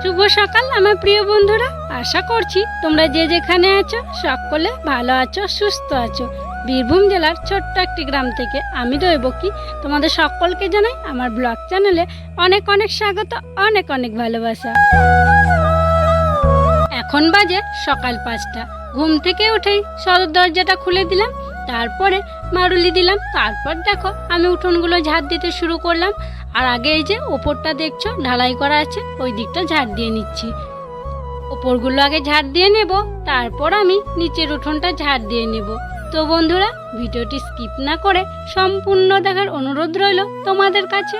শুভ সকাল আমার প্রিয় বন্ধুরা, আশা করছি তোমরা যে যেখানে আছো সকলে ভালো আছো, সুস্থ আছো। বীরভূম জেলার ছোট্ট একটি গ্রাম থেকে আমি দৈবকী তোমাদের সকলকে জানাই আমার ব্লগ চ্যানেলে অনেক অনেক স্বাগত, অনেক অনেক ভালোবাসা। এখন বাজে সকাল 5টা। ঘুম থেকে উঠেই সদর দরজাটা খুলে দিলাম, তারপরে মারুলি দিলাম, তারপর দেখো আমি উঠোনগুলো ঝাড় দিতে শুরু করলাম। আর আগে এই যে ওপরটা দেখছো ঢালাই করা আছে, ওই দিকটা ঝাড় দিয়ে নিচ্ছি। ওপরগুলো আগে ঝাড় দিয়ে নেব, তারপর আমি নিচের উঠোনটা ঝাড় দিয়ে নেব। তো বন্ধুরা, ভিডিওটি স্কিপ না করে সম্পূর্ণ দেখার অনুরোধ রইল তোমাদের কাছে।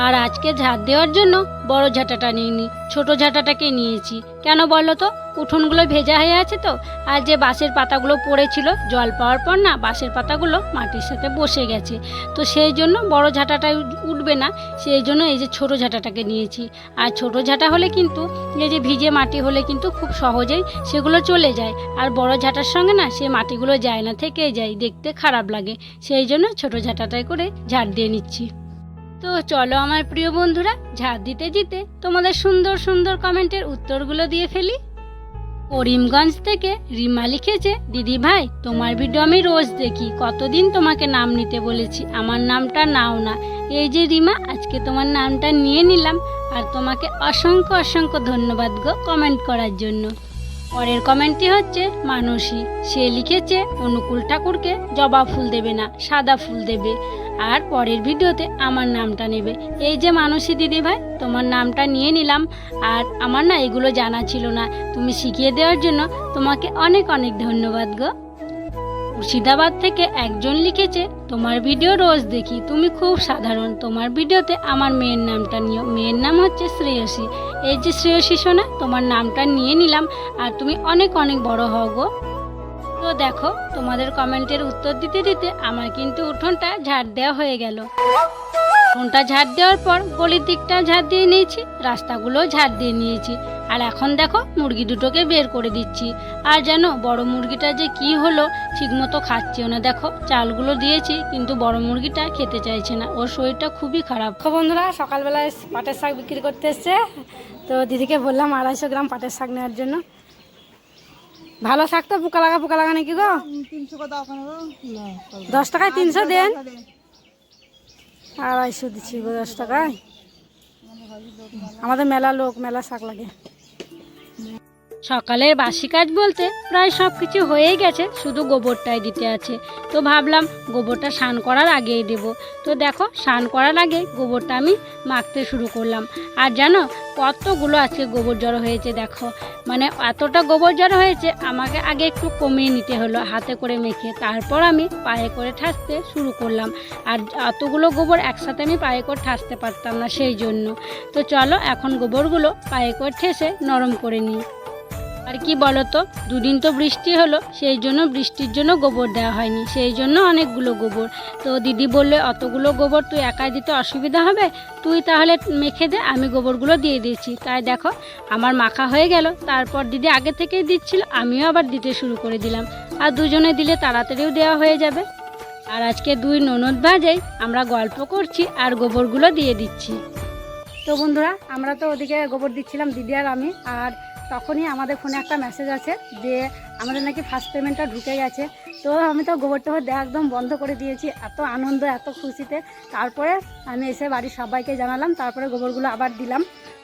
আর আজকে ঝাড় দেওয়ার জন্য বড় ঝাঁটাটা নিইনি, ছোট ঝাঁটাটাকে নিয়েছি। কেন বলো তো, উঠোনগুলো ভেজা হয়ে আছে তো, আর যে বাঁশের পাতাগুলো পড়েছিল জল পাওয়ার পর না বাঁশের পাতাগুলো মাটির সাথে বসে গেছে, তো সেই জন্য বড় ঝাঁটাটা উঠবে না, সেই জন্য এই যে ছোট ঝাঁটাটাকে নিয়েছি। আর ছোট ঝাঁটা হলে কিন্তু এই যে ভিজে মাটি হলে কিন্তু খুব সহজেই সেগুলো চলে যায়, আর বড় ঝাঁটার সঙ্গে না সে মাটিগুলো যায় না, থেকে যায়, দেখতে খারাপ লাগে। সেই জন্য ছোট ঝাঁটাটাই করে ঝাড় দিয়ে নিচ্ছি। তো চলো আমার প্রিয় বন্ধুরা, ঝাড় দিতে দিতে তোমাদের সুন্দর সুন্দর কমেন্টের উত্তরগুলো দিয়ে ফেলি। করিমগঞ্জ থেকে রিমা লিখেছে, দিদি ভাই তোমার ভিডিও আমি রোজ দেখি, কতদিন তোমাকে নাম নিতে বলেছি, আমার নামটা নাও না। এই যে রিমা, আজকে তোমার নামটা নিয়ে নিলাম। আর তোমাকে অসংখ্য অসংখ্য ধন্যবাদ গো কমেন্ট করার জন্য। পরের কমেন্টটি হচ্ছে মানসী, সে লিখেছে অনুকূল ঠাকুরকে জবা ফুল দেবে না, সাদা ফুল দেবে, আর পরের ভিডিওতে আমার নামটা নেবে। এই যে মানসী দিদি ভাই, তোমার নামটা নিয়ে নিলাম। আর আমার না এগুলো জানা ছিল না, তুমি শিখিয়ে দেওয়ার জন্য তোমাকে অনেক অনেক ধন্যবাদ গো। মুর্শিদাবাদ থেকে একজন লিখেছে, তোমার ভিডিও রোজ দেখি, তুমি খুব সাধারণ, তোমার ভিডিওতে আমার মেয়ের নামটা নিও, মেয়ের নাম হচ্ছে শ্রেয়সী। এই যে শ্রেয়সী সোনা, তোমার নামটা নিয়ে নিলাম, আর তুমি অনেক অনেক বড় হও গো। তো দেখো, তোমাদের কমেন্টের উত্তর দিতে দিতে আমার কিন্তু উঠোনটা ঝাড় দেওয়া হয়ে গেল। উঠোনটা ঝাড় দেওয়ার পর গলির দিকটা ঝাড় দিয়ে নিয়েছি, রাস্তাগুলো ঝাড় দিয়ে নিয়েছি। আর এখন দেখো মুরগি দুটোকে বের করে দিচ্ছি। আর জানো বড় মুরগিটা যে কি হলো, ঠিকমতো খাচ্ছেও না। দেখো চালগুলো দিয়েছি কিন্তু বড় মুরগিটা খেতে চাইছে না, ওর শরীরটা খুবই খারাপ। বন্ধুরা, সকালবেলায় পাটের শাক বিক্রি করতে এসছে, তো দিদিকে বললাম 250 গ্রাম পাটের শাক নেওয়ার জন্য। ভালো শাক তো, পোকা লাগা নাকি গো? 10 টাকায় 300 দেন। 250 দিচ্ছি গো 10 টাকায়। আমাদের মেলা লোক, মেলা শাক লাগে। সকালের বাসি কাজ বলতে প্রায় সব কিছু হয়েই গেছে, শুধু গোবরটাই দিতে আছে। তো ভাবলাম গোবরটা স্নান করার আগেই দেব। তো দেখো, স্নান করার আগে গোবরটা আমি মাখতে শুরু করলাম। আর জানো কতগুলো আজকে গোবর জড়ো হয়েছে, দেখো মানে এতটা গোবর জড়ো হয়েছে, আমাকে আগে একটু কমিয়ে নিতে হলো হাতে করে মেখে, তারপর আমি পায়ে করে ঠাসতে শুরু করলাম। আর এতগুলো গোবর একসাথে আমি পায়ে করে ঠাসতে পারতাম না, সেই জন্য। তো চলো এখন গোবরগুলো পায়ে করে ঠেসে নরম করে নিই। আর কি বলো তো, দুদিন তো বৃষ্টি হলো, সেই জন্য বৃষ্টির জন্য গোবর দেওয়া হয়নি, সেই জন্য অনেকগুলো গোবর। তো দিদি বললে অতগুলো গোবর তুই একাই দিতে অসুবিধা হবে, তুই তাহলে মেখে দে, আমি গোবরগুলো দিয়ে দিয়েছি। তাই দেখো আমার মাখা হয়ে গেল। তারপর দিদি আগে থেকেই দিচ্ছিল, আমিও আবার দিতে শুরু করে দিলাম। আর দুজনে দিলে তাড়াতাড়িও দেওয়া হয়ে যাবে। আর আজকে 2 ননদ ভাজেই আমরা গল্প করছি আর গোবরগুলো দিয়ে দিচ্ছি। তো বন্ধুরা, আমরা তো ওদিকে গোবর দিচ্ছিলাম দিদি আর আমি, আর তখনই আমাদের ফোনে একটা মেসেজ আছে যে আমাদের নাকি ফার্স্ট পেমেন্টটা ঢুকে গেছে। তো আমি তো গোবর টোবর দেওয়া একদম বন্ধ করে দিয়েছি, এত আনন্দ এত খুশিতে। তারপরে আমি এসে বাড়ির সবাইকে জানালাম, তারপরে গোবরগুলো আবার দিলাম।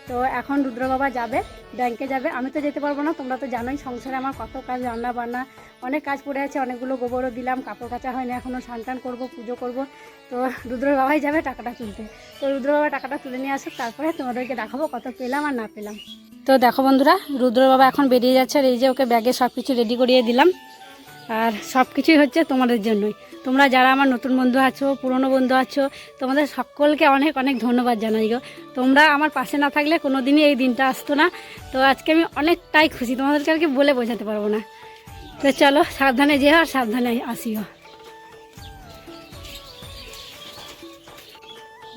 তো এখন রুদ্র বাবা যাবে, ব্যাংকে যাবে, আমি তো যেতে পারবো না। তোমরা তো জানোই সংসারে আমার কত কাজ, রান্না বান্না অনেক কাজ পড়ে আছে, অনেকগুলো গোবরও দিলাম, কাপড় কাচা হয়নি এখনও, স্নান টান করবো, পুজো করবো। তো রুদ্র বাবাই যাবে টাকাটা তুলতে। তো রুদ্র বাবা টাকাটা তুলে নিয়ে আসুক, তারপরে তোমাদেরকে দেখাবো কত পেলাম আর না পেলাম। তো দেখো বন্ধুরা, রুদ্র বাবা এখন বেরিয়ে যাচ্ছে, আর এই যে ওকে ব্যাগে সব কিছু রেডি করিয়ে দিলাম। আর সব কিছুই হচ্ছে তোমাদের জন্যই। তোমরা যারা আমার নতুন বন্ধু আছো, পুরনো বন্ধু আছো, তোমাদের সকলকে অনেক অনেক ধন্যবাদ জানাই গো। তোমরা আমার পাশে না থাকলে কোনো দিনই এই দিনটা আসতো না। তো আজকে আমি অনেকটাই খুশি, তোমাদেরকে আর কি বলে বোঝাতে পারবো না। তো চলো সাবধানে যেও আর সাবধানে আসিও।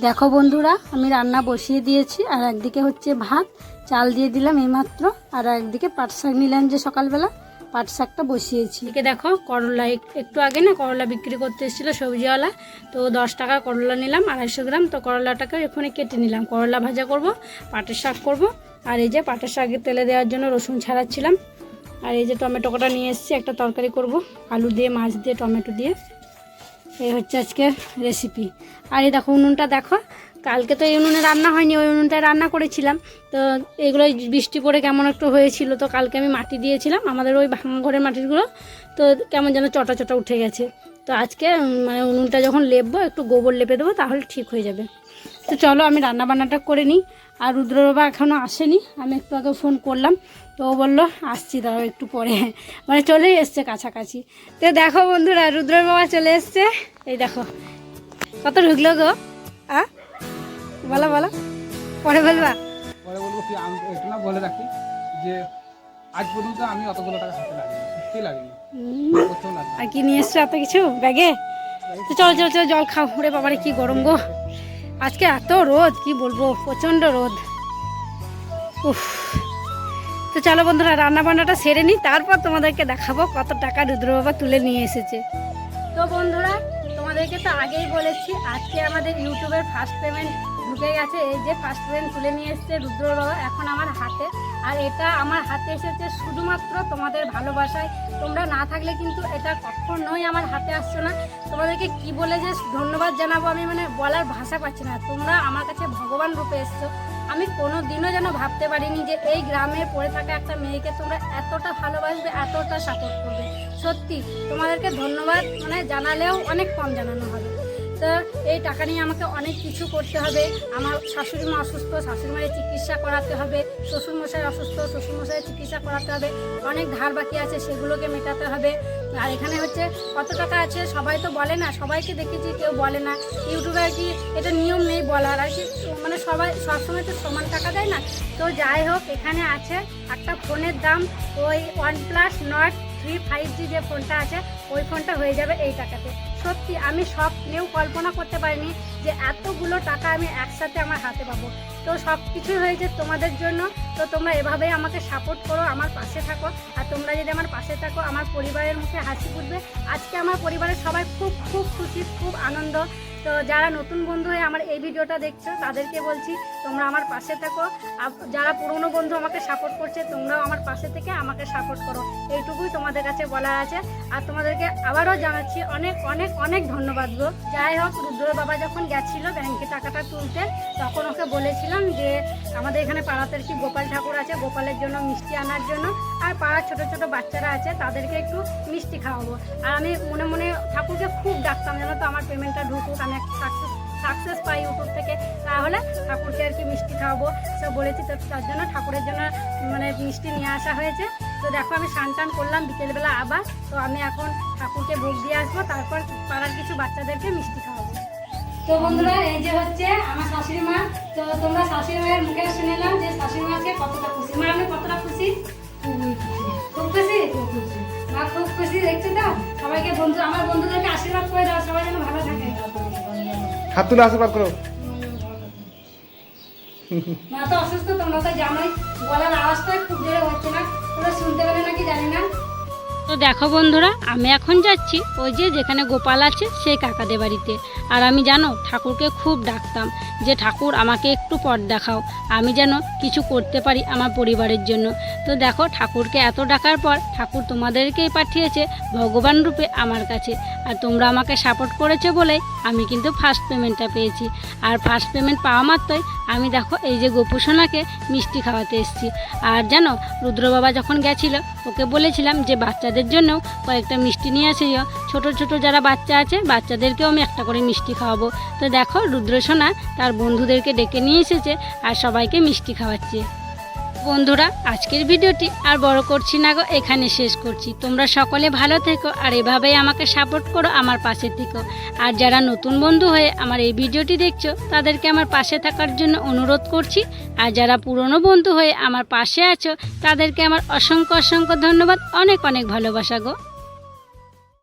দেখো বন্ধুরা, আমি রান্না বসিয়ে দিয়েছি, আর একদিকে হচ্ছে ভাত, চাল দিয়ে দিলাম এইমাত্র, আর একদিকে পাট শাক নিলাম যে সকালবেলা, পাট শাকটা বসিয়েছি। এদিকে দেখো করলা, একটু আগে না করলা বিক্রি করতে এসেছিলো সবজিওয়ালা, তো 10 টাকা করলা নিলাম 250 গ্রাম। তো করলাটাকে এখানে কেটে নিলাম, করলা ভাজা করব, পাটের শাক করব, আর এই যে পাটের শাকের তেলে দেওয়ার জন্য রসুন ছাড়াচ্ছিলাম। আর এই যে টমেটো কটা নিয়ে এসেছি, একটা তরকারি করব আলু দিয়ে, মাছ দিয়ে, টমেটো দিয়ে। এই হচ্ছে আজকের রেসিপি। আর এই দেখো উনুনটা দেখো, কালকে তো এই উনুনে রান্না হয়নি, ওই উনুনটায় রান্না করেছিলাম। তো এগুলো বৃষ্টি পড়ে কেমন একটু হয়েছিল, তো কালকে আমি মাটি দিয়েছিলাম আমাদের ওই ভাঙা ঘরের মাটিগুলো, তো কেমন যেন চটা চটা উঠে গেছে। তো আজকে মানে উনুনটা যখন লেপবো একটু গোবর লেপে দেবো, তাহলে ঠিক হয়ে যাবে। তো চলো আমি রান্নাবান্নাটা করে নিই। আর রুদ্র বাবা এখনও আসেনি, আমি একটু আগে ফোন করলাম, তো ও বললো আসছি দাঁড়াও একটু পরে, মানে চলেই এসছে কাছাকাছি। তো দেখো বন্ধুরা, রুদ্র বাবা চলে এসছে। এই দেখো কত ঢুকলো গো। বলো বলো, পরে বলবা। পরে বলবো কি, আমি একটু না বলে রাখি যে আজ পর্যন্ত আমি অতগুলো টাকা হাতে লাগিনি, সত্যি লাগিনি। আর কি নিয়ে এসছো এত কিছু ব্যাগে? তো চলো চলো চলো জল খাও। ওরে বাবারে কি গরম গো, আজকে এত রোদ, কি বলবো, প্রচণ্ড রোদ। উফ। তো চলো বন্ধুরা রান্না বান্নাটা সেরে নিই, তারপর তোমাদেরকে দেখাবো কত টাকা রুদ্র বাবা তুলে নিয়ে এসেছে। তো বন্ধুরা তোমাদেরকে তো আগেই বলেছি, আজকে আমাদের ইউটিউবের ফার্স্ট পেমেন্ট ঢুকে গেছে। এই যে ফার্স্ট পেমেন্ট তুলে নিয়ে এসেছে রুদ্র বাবা এখন আমার হাতে। আর এটা আমার হাতে এসেছে শুধুমাত্র তোমাদের ভালোবাসায়। তোমরা না থাকলে কিন্তু এটা কখনোই আমার হাতে আসছো না। তোমাদেরকে কি বলে যে ধন্যবাদ জানাবো আমি মানে বলার ভাষা পাচ্ছি না। তোমরা আমার কাছে ভগবান রূপে এসছো। আমি কোনো দিনও যেন ভাবতে পারিনি যে এই গ্রামে পড়ে থাকা একটা মেয়েকে তোমরা এতটা ভালোবাসবে, এতটা সাপোর্ট করবে। সত্যি তোমাদেরকে ধন্যবাদ মানে জানালেও অনেক কম জানানো হবে। তো এই টাকা নিয়ে আমাকে অনেক কিছু করতে হবে। আমার শাশুড়ি মা অসুস্থ, শাশুড়ি মায়ের চিকিৎসা করাতে হবে। শ্বশুরমশাই অসুস্থ, শ্বশুরমশাইয়ের চিকিৎসা করাতে হবে। অনেক ধার বাকি আছে, সেগুলোকে মেটাতে হবে। আর এখানে হচ্ছে কত টাকা আছে সবাই তো বলে না, সবাইকে দেখেছি কেউ বলে না। ইউটিউবে আর কি এটা নিয়ম নেই বলার, আর কি মানে সবাই সবসময় তো সমান টাকা দেয় না। তো যাই হোক, এখানে আছে একটা ফোনের দাম, ওই OnePlus Nord 3 5G যে ফোনটা আছে, ওই ফোনটা হয়ে যাবে এই টাকাতে। সত্যি আমি স্বপ্নেও কল্পনা করতে পারিনি যে এতগুলো টাকা আমি একসাথে আমার হাতে পাবো। তো সব কিছুই হয়েছে তোমাদের জন্য। তো তোমরা এভাবেই আমাকে সাপোর্ট করো, আমার পাশে থাকো। আর তোমরা যদি আমার পাশে থাকো, আমার পরিবারের মুখে হাসি ফুটবে। আজকে আমার পরিবারের সবাই খুব খুব খুশি, খুব আনন্দ। তো যারা নতুন বন্ধু হয়ে আমার এই ভিডিওটা দেখছো তাদেরকে বলছি তোমরা আমার পাশে থাকো। যারা পুরনো বন্ধু আমাকে সাপোর্ট করছে, তোমরাও আমার পাশে থেকে আমাকে সাপোর্ট করো, এইটুকুই তোমাদের কাছে বলার আছে। আর তোমাদেরকে আবারও জানাচ্ছি অনেক অনেক অনেক ধন্যবাদ গো। যাই হোক, রুদ্র বাবা যখন গেছিলো ব্যাংকে টাকাটা তুলতে, তখন ওকে বলেছিলাম যে আমাদের এখানে পাড়াতে কি গোপাল ঠাকুর আছে, গোপালের জন্য মিষ্টি আনার জন্য। আর পাড়ার ছোট ছোট বাচ্চারা আছে, তাদেরকে একটু মিষ্টি খাওয়াবো। আর আমি মনে মনে ঠাকুরকে খুব ডাকতাম যেন তো আমার পেমেন্টটা ঢুকুক, আমি সাকসেস পাই ইউটিউব থেকে, তাহলে ঠাকুরকে আর কি মিষ্টি খাওয়াবো সব বলেছি। তো তার জন্য ঠাকুরের জন্য মানে মিষ্টি নিয়ে আসা হয়েছে। তো দেখো আমি স্নান টান করলাম বিকেলবেলা আবার। তো আমি এখন ঠাকুরকে ভোগ দিয়ে আসবো, তারপর পাড়ার কিছু বাচ্চাদেরকে মিষ্টি খাওয়াবো। তো বন্ধুরা এই যে হচ্ছে আমার শাশুড়ি মা। তো তোমরা শাশুড়ি মায়ের মুখে শুনেলাম যে শাশুড়ি মাকে কতটা খুশি। মা আমি কতটা খুশি, খুব খুশি, মা খুব খুশি। দেখছি তো সবাইকে বন্ধু, আমার বন্ধুদেরকে আশীর্বাদ করে দাও, সবাই যেন ভালো থাকে। হাত তুলে আশীর্বাদ করো। মা তো অসুস্থ, তোমরা তো জানোই, গলার আওয়াজটা খুব জোরে হচ্ছে না, তোমরা শুনতে পেলে নাকি জানি না। তো দেখো বন্ধুরা, আমি এখন যাচ্ছি ওই যে যেখানে গোপাল আছে সেই কাকাদের বাড়িতে। আর আমি জানো ঠাকুরকে খুব ডাকতাম যে ঠাকুর আমাকে একটু পথ দেখাও, আমি যেন কিছু করতে পারি আমার পরিবারের জন্য। তো দেখো ঠাকুরকে এত ডাকার পর ঠাকুর তোমাদেরকেই পাঠিয়েছে ভগবান রূপে আমার কাছে। আর তোমরা আমাকে সাপোর্ট করেছো বলেই আমি কিন্তু ফার্স্ট পেমেন্টটা পেয়েছি। আর ফার্স্ট পেমেন্ট পাওয়া মাত্রই আমি দেখো এই যে গোপুসোনাকে মিষ্টি খাওয়াতে এসেছি। আর জানো রুদ্র বাবা যখন গেছিলো ওকে বলেছিলাম যে বাচ্চাদের জন্য কয়েকটা মিষ্টি নিয়ে আসিও, ছোট ছোট যারা বাচ্চা আছে বাচ্চাদেরকেও আমি একটা করে মিষ্টি খাওয়াবো। তো দেখো রুদ্রসোনা তার বন্ধুদেরকে ডেকে নিয়ে এসেছে আর সবাইকে মিষ্টি খাওয়াচ্ছে। বন্ধুরা আজকের ভিডিওটি আর বড় করছি না গো, এখানে শেষ করছি। তোমরা সকলে ভালো থেকো আর এভাবেই আমাকে সাপোর্ট করো, আমার পাশে থেকো। আর যারা নতুন বন্ধু হয়ে আমার এই ভিডিওটি দেখছো তাদেরকে আমার পাশে থাকার জন্য অনুরোধ করছি। আর যারা পুরনো বন্ধু হয়ে আমার পাশে আছো তাদেরকে আমার অসংখ্য অসংখ্য ধন্যবাদ, অনেক অনেক ভালোবাসা গো।